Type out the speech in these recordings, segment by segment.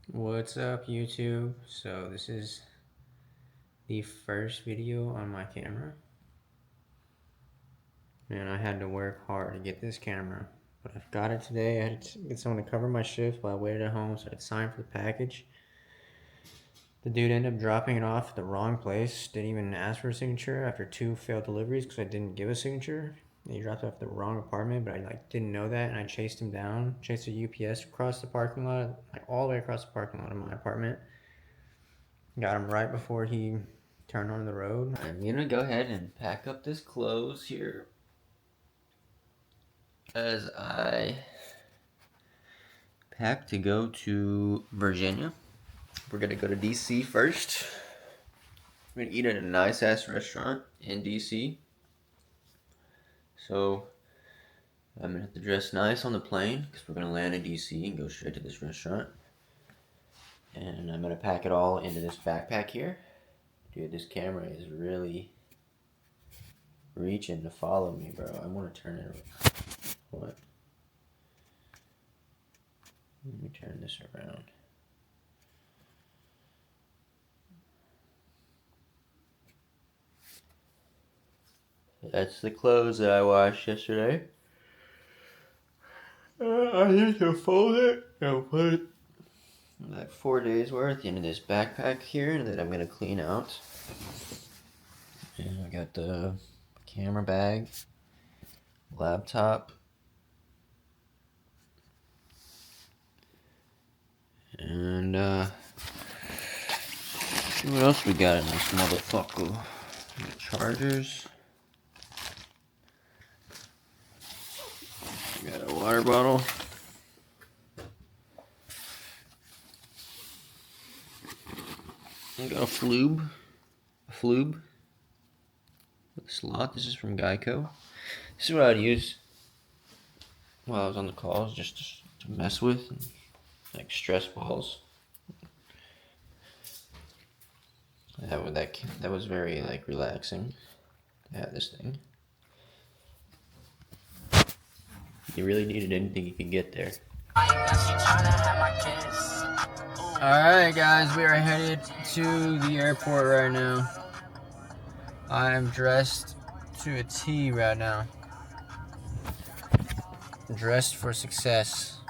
What's up, YouTube? So this is the first video on my camera. And I had to work hard to get this camera, but I've got it today. I had to get someone to cover my shift while I waited at home, so I'd sign for the package. The dude ended up dropping it off at the wrong place. Didn't even ask for a signature after 2 failed deliveries because I didn't give a signature. He dropped it off at the wrong apartment, but I didn't know that, and I chased him down, chased a UPS across the parking lot, all the way across the parking lot of my apartment. Got him right before he turned on the road. I'm gonna go ahead and pack up this clothes here as I pack to go to Virginia. We're gonna go to DC first. We're gonna eat at a nice ass restaurant in DC. So I'm gonna have to dress nice on the plane because we're gonna land in DC and go straight to this restaurant. And I'm gonna pack it all into this backpack here. Dude, this camera is really reaching to follow me, bro. I wanna turn it around. What? Let me turn this around. That's the clothes that I washed yesterday. I need to fold it and put it like 4 days worth into this backpack here that I'm gonna clean out. And I got the camera bag, laptop, and what else we got in this motherfucker? The chargers. Got a water bottle. I got a flube. With a slot. This is from Geico. This is what I'd use while I was on the calls, just to mess with, like stress balls. That was very like relaxing to have this thing. You really needed anything you could get there. Alright guys, we are headed to the airport right now. I am dressed to a T right now. Dressed for success.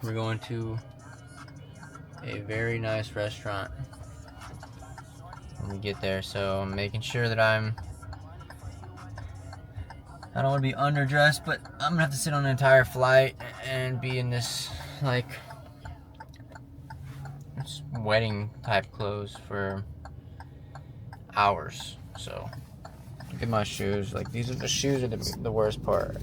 We're going to a very nice restaurant when we get there, so I'm making sure that I don't want to be underdressed, but I'm gonna have to sit on an entire flight and be in this like wedding type clothes for hours. So look at my shoes. Like the shoes are the worst part.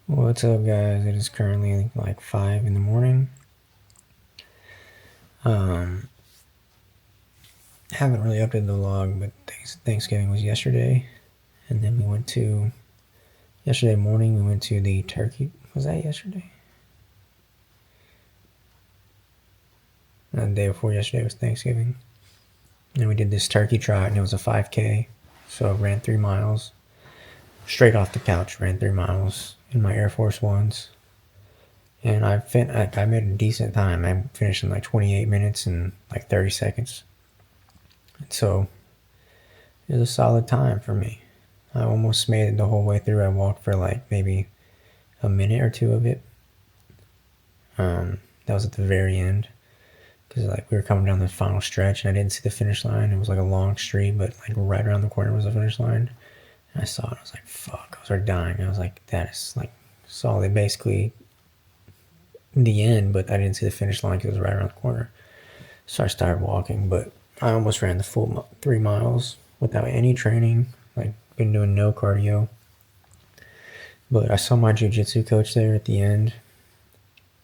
What's up, guys? It is currently like 5 in the morning. Haven't really updated the vlog, but Thanksgiving was yesterday, and then yesterday morning we went to the turkey. Was that yesterday? No, the day before yesterday was Thanksgiving. And we did this turkey trot, and it was a 5K, so I ran 3 miles. Straight off the couch, ran 3 miles in my Air Force Ones. And I made a decent time. I finished in like 28 minutes and like 30 seconds. And so it was a solid time for me. I almost made it the whole way through. I walked for like maybe a minute or two of it. That was at the very end. Because like we were coming down the final stretch and I didn't see the finish line. It was like a long street, but like right around the corner was the finish line. And I saw it. I was like, fuck. I was already dying. I was like, that is like solid. Basically the end, but I didn't see the finish line because it was right around the corner. So I started walking, but I almost ran the full 3 miles without any training. Like, been doing no cardio. But I saw my jiu-jitsu coach there at the end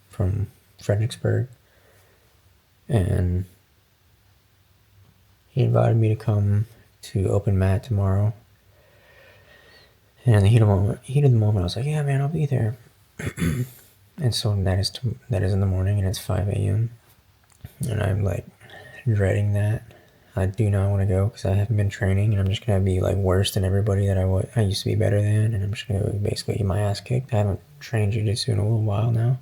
from Fredericksburg. And He invited me to come to open mat tomorrow. And in the heat of the moment, I was like, yeah, man, I'll be there. And so that is in the morning, and it's 5 a.m. And I'm like dreading that. I do not want to go because I haven't been training, and I'm just gonna be like worse than everybody that I used to be better than, and I'm just gonna basically get my ass kicked. I haven't trained jiu-jitsu in a little while now.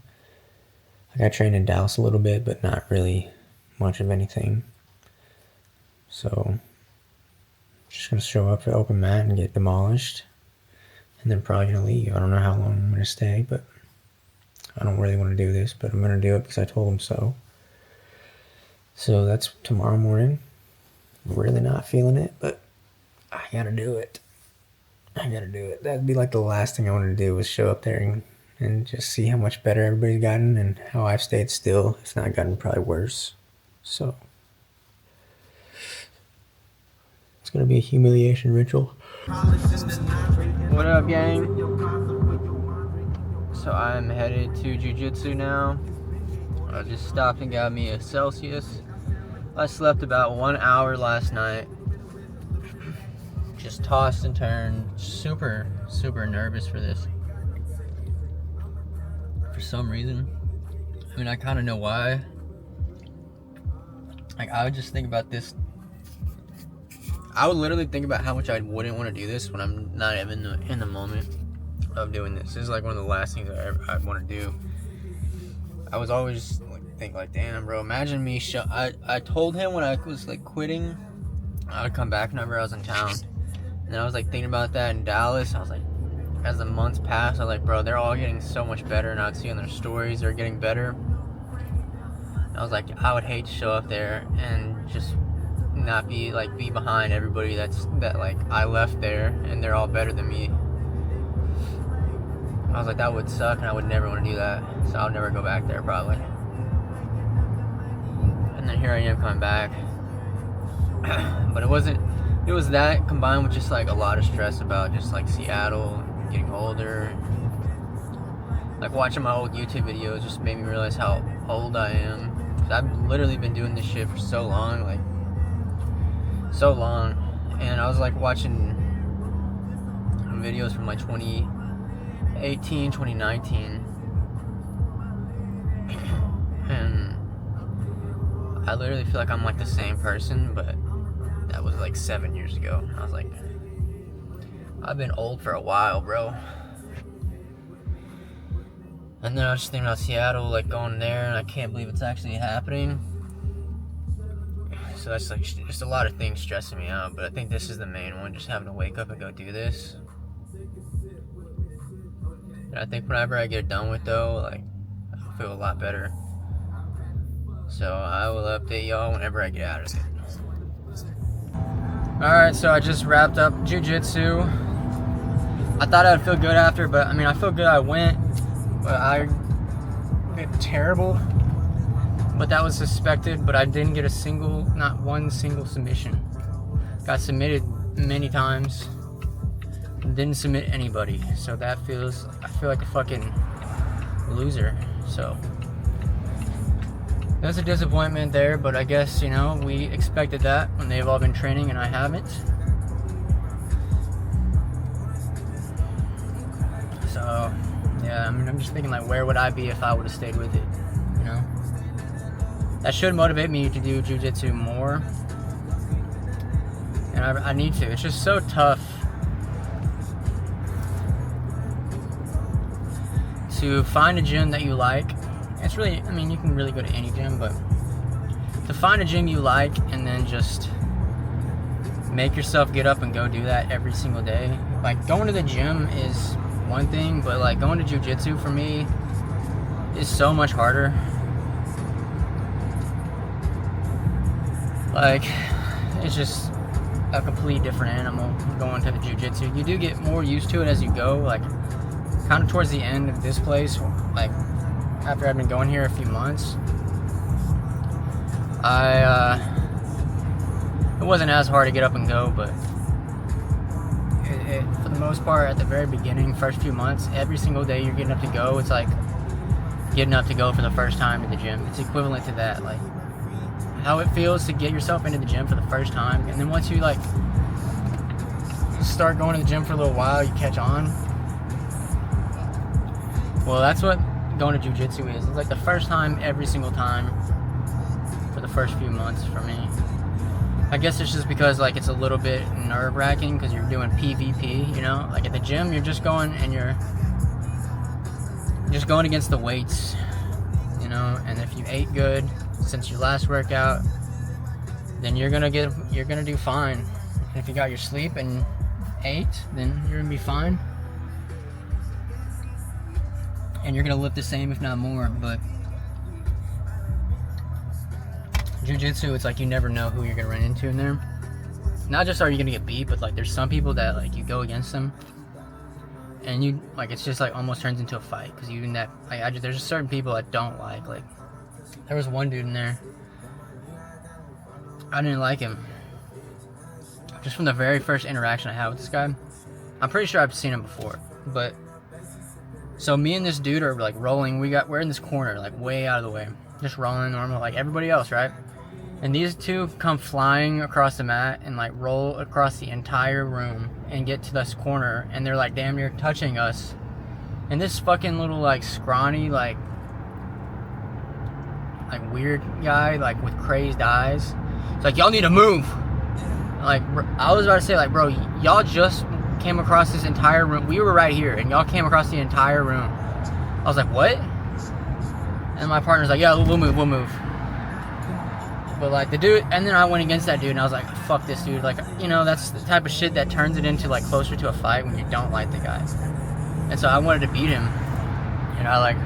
Like I trained in Dallas a little bit, but not really much of anything. So I'm just gonna show up at open mat and get demolished, and then probably gonna leave. I don't know how long I'm gonna stay, but I don't really want to do this, but I'm gonna do it because I told him so. So that's tomorrow morning. Really not feeling it, but I gotta do it. That'd be like the last thing I wanted to do was show up there and just see how much better everybody's gotten and how I've stayed still. It's not gotten probably worse. So it's gonna be a humiliation ritual. What up, gang? So I'm headed to jiu-jitsu now. I just stopped and got me a Celsius. I slept about 1 hour last night. Just tossed and turned. Super nervous for this. For some reason. I mean, I kind of know why. Like, I would just think about this. I would literally think about how much I wouldn't want to do this when I'm not even in the moment of doing this. This is like one of the last things I'd want to do. I was always think like, damn, bro, imagine me I told him when I was like quitting I would come back whenever I was in town, and then I was like thinking about that in Dallas. I was like, as the months passed, I was like, bro, they're all getting so much better, and I'd see on their stories they're getting better. And I was like, I would hate to show up there and just not be behind everybody that like I left there and they're all better than me. I was like, that would suck, and I would never want to do that, so I'll never go back there probably. And then here I am coming back. But it was that combined with just like a lot of stress about just like Seattle, getting older. Like watching my old YouTube videos just made me realize how old I am. 'Cause I've literally been doing this shit for so long, and I was like watching videos from like 2018, 2019, and I literally feel like I'm like the same person, but that was like 7 years ago. I was like, I've been old for a while, bro. And then I was just thinking about Seattle, like going there, and I can't believe it's actually happening. So that's like just a lot of things stressing me out, but I think this is the main one, just having to wake up and go do this. And I think whenever I get done with though, like I'll feel a lot better. So I will update y'all whenever I get out of it. Alright, so I just wrapped up jiu-jitsu. I thought I'd feel good after, but I mean, I feel good I went, but I did terrible. But that was suspected, but I didn't get not one single submission. Got submitted many times, didn't submit anybody. So I feel like a fucking loser. So that's a disappointment there, but I guess, you know, we expected that when they've all been training and I haven't. So, yeah, I mean, I'm just thinking, like, where would I be if I would have stayed with it, you know? That should motivate me to do jiu-jitsu more. And I need to. It's just so tough to find a gym that you like. It's really, I mean, you can really go to any gym, but to find a gym you like and then just make yourself get up and go do that every single day. Like, going to the gym is one thing, but like going to jiu-jitsu for me is so much harder. Like, it's just a complete different animal going to the jiu-jitsu. You do get more used to it as you go, like kind of towards the end of this place, like after I've been going here a few months, it wasn't as hard to get up and go, but for the most part, at the very beginning, first few months, every single day you're getting up to go, it's like getting up to go for the first time to the gym. It's equivalent to that. Like, how it feels to get yourself into the gym for the first time, and then once you like start going to the gym for a little while, you catch on. Well, that's what going to jiu-jitsu is. It's like the first time every single time for the first few months for me. I guess it's just because like it's a little bit nerve-wracking because you're doing PvP, you know? Like at the gym, you're just going and you're just going against the weights, you know? And if you ate good since your last workout, then you're gonna do fine. And if you got your sleep and ate, then you're gonna be fine. And you're gonna lift the same, if not more. But jiu-jitsu, it's like you never know who you're gonna run into in there. Not just are you gonna get beat, but like there's some people that like you go against them, and you like it's just like almost turns into a fight because you in that like there's just certain people I don't like. Like there was one dude in there, I didn't like him just from the very first interaction I had with this guy. I'm pretty sure I've seen him before, but. So me and this dude are like rolling. We're in this corner, like way out of the way, just rolling normal, like everybody else, right? And these two come flying across the mat and like roll across the entire room and get to this corner, and they're like damn near touching us. And this fucking little like scrawny, like weird guy, like with crazed eyes, it's like y'all need to move. Like I was about to say, like bro, y'all just came across this entire room. We were right here and y'all came across the entire room. I was like, what? And my partner's like, yeah, we'll move. But like the dude, and then I went against that dude and I was like, fuck this dude. Like, you know, that's the type of shit that turns it into like closer to a fight when you don't like the guy. And so I wanted to beat him, and I like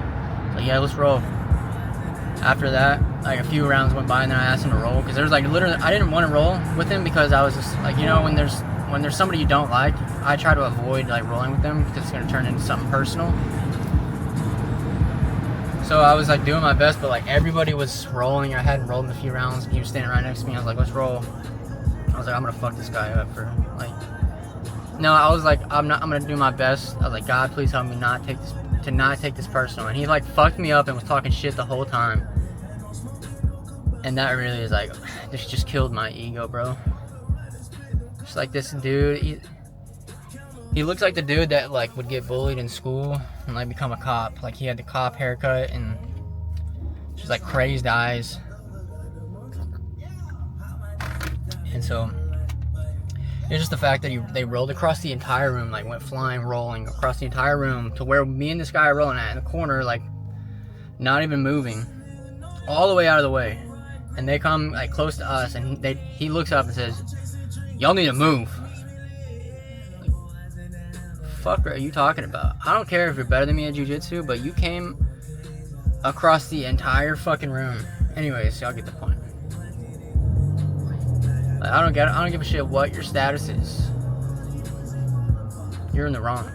yeah, let's roll. After that, like a few rounds went by and then I asked him to roll because there's like literally, I didn't want to roll with him because I was just like, you know, when there's somebody you don't like, I try to avoid like rolling with them because it's going to turn into something personal. So I was like doing my best, but like everybody was rolling. I hadn't rolled in a few rounds and he was standing right next to me. I was like, let's roll. I was like, I'm going to fuck this guy up for like, no, I was like, I'm going to do my best. I was like, God, please help me not take this personal. And he like fucked me up and was talking shit the whole time. And that really is like, this just killed my ego, bro. Just like this dude, he looks like the dude that like would get bullied in school and like become a cop. Like he had the cop haircut and just like crazed eyes. And so it's just the fact that they rolled across the entire room, like went flying, rolling across the entire room to where me and this guy are rolling at in the corner, like not even moving, all the way out of the way. And they come like close to us, and he looks up and says, y'all need to move. Like, fuck are you talking about? I don't care if you're better than me at jiu-jitsu, but you came across the entire fucking room. Anyways, y'all get the point. Like, I don't give a shit what your status is. You're in the wrong.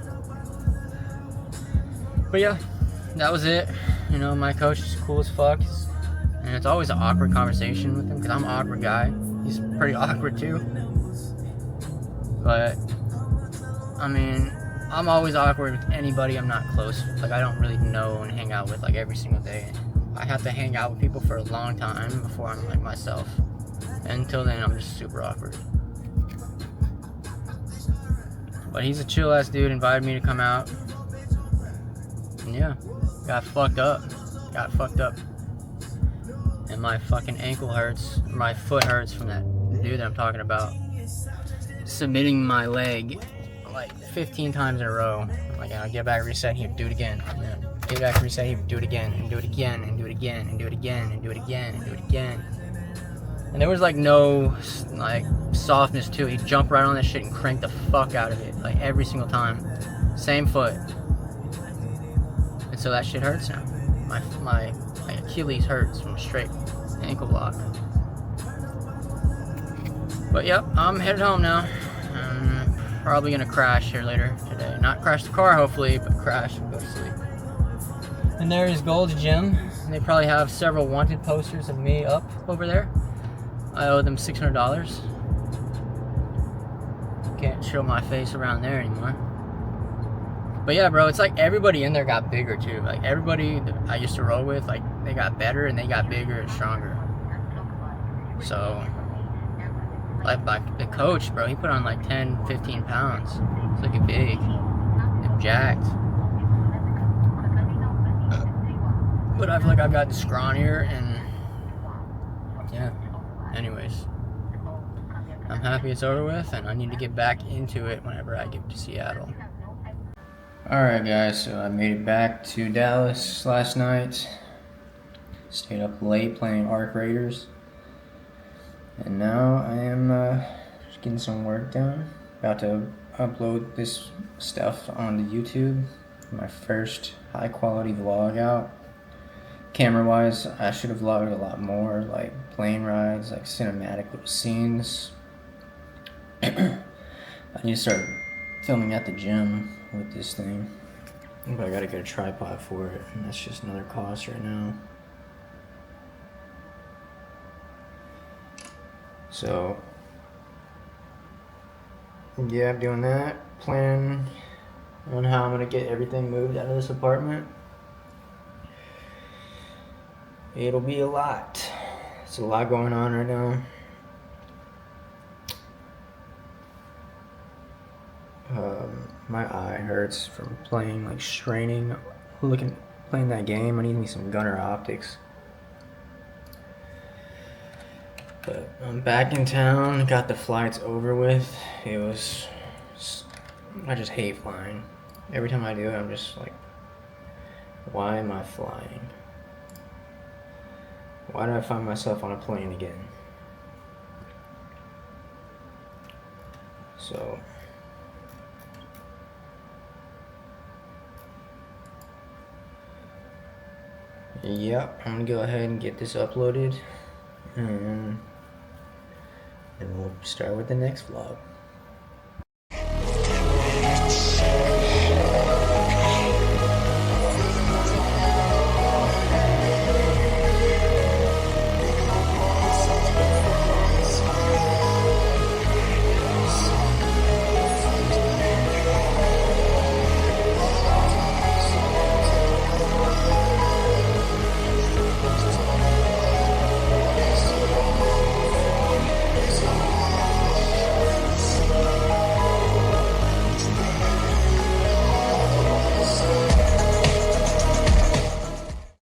But yeah, that was it. You know, my coach is cool as fuck. And it's always an awkward conversation with him because I'm an awkward guy. He's pretty awkward too. But, I mean, I'm always awkward with anybody I'm not close with. Like, I don't really know and hang out with, like, every single day. I have to hang out with people for a long time before I'm, like, myself. And until then, I'm just super awkward. But he's a chill-ass dude, invited me to come out. And yeah, got fucked up. And my fucking ankle hurts, my foot hurts from that dude that I'm talking about submitting my leg like 15 times in a row. Like, I'll get back, reset, he'd do it again. And then get back, reset, he'd do it again, and do it again, and do it again, and do it again, and do it again, and do it again. And there was like no like softness to it. He'd jump right on that shit and crank the fuck out of it, like every single time. Same foot. And so that shit hurts now. My Achilles hurts from a straight ankle block. But yep, I'm headed home now. I'm probably gonna crash here later today. Not crash the car, hopefully, but crash and go to sleep. And there is Gold's Gym. They probably have several wanted posters of me up over there. I owe them $600. Can't show my face around there anymore. But yeah, bro, it's like everybody in there got bigger too. Like everybody that I used to roll with, like they got better and they got bigger and stronger. So, like the coach, bro, he put on like 10, 15 pounds. He's looking big and jacked. But I feel like I've gotten scrawnier and yeah. Anyways, I'm happy it's over with, and I need to get back into it whenever I get to Seattle. Alright guys, so I made it back to Dallas last night. Stayed up late playing Arc Raiders. And now I am just getting some work done. About to upload this stuff onto YouTube. My first high quality vlog out. Camera wise, I should have vlogged a lot more, like plane rides, like cinematic little scenes. I need to start filming at the gym with this thing. But I gotta get a tripod for it, and that's just another cost right now. So, yeah, I'm doing that. Planning on how I'm gonna get everything moved out of this apartment. It'll be a lot. It's a lot going on right now. My eye hurts from playing, like straining, playing that game. I need me some Gunnar optics. But I'm back in town, got the flights over with. I just hate flying. Every time I do it, I'm just like, why am I flying? Why did I find myself on a plane again? So, yep, I'm gonna go ahead and get this uploaded, and then we'll start with the next vlog.